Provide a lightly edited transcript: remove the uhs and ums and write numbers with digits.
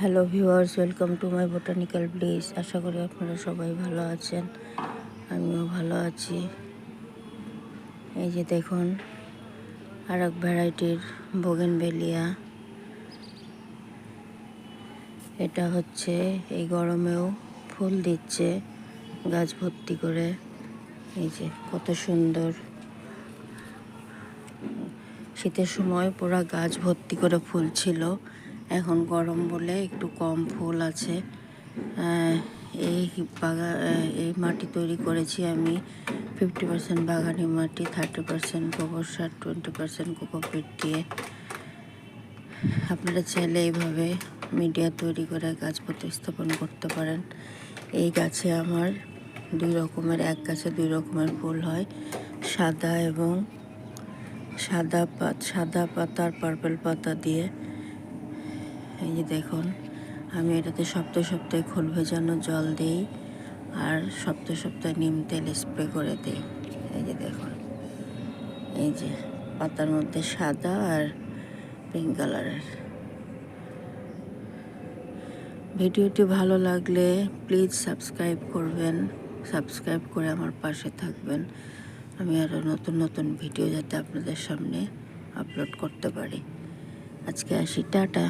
Hello viewers, welcome to my botanical place. আশা করি আপনারা সবাই ভালো আছেন, আমিও ভালো আছি। এই যে দেখুন, আর এক ভ্যারাইটির বোগেনভেলিয়া। এটা হচ্ছে এই গরমেও ফুল দিচ্ছে গাছ ভর্তি করে। এই যে কত সুন্দর, শীতের সময় পুরো গাছ ভর্তি করে ফুল ছিল, এখন গরম বলে একটু কম ফুল আছে। এই মাটি তৈরি করেছি আমি 50% বাগানি মাটি, 30% গোবর সার, 20% কোকোপিট দিয়ে। আপনারা চাইলে এইভাবে মিডিয়া তৈরি করে গাছ প্রতিস্থাপন করতে পারেন। এই গাছে আমার এক গাছে দুই রকমের ফুল হয়, সাদা এবং সাদা পাতা আর পার্পল পাতা দিয়ে। এই যে দেখুন, আমি এটাতে সপ্তাহে সপ্তাহে খোল ভেজানো জল দিই আর সপ্তাহে সপ্তাহে নিম তেল স্প্রে করে দিই। এই যে দেখুন, এই যে পাতার মধ্যে সাদা আর পিঙ্ক কালারের। ভিডিওটি ভালো লাগলে প্লিজ সাবস্ক্রাইব করবেন, সাবস্ক্রাইব করে আমার পাশে থাকবেন। আমি আরও নতুন নতুন ভিডিও যাতে আপনাদের সামনে আপলোড করতে পারি। আজকে আসি, টাটা।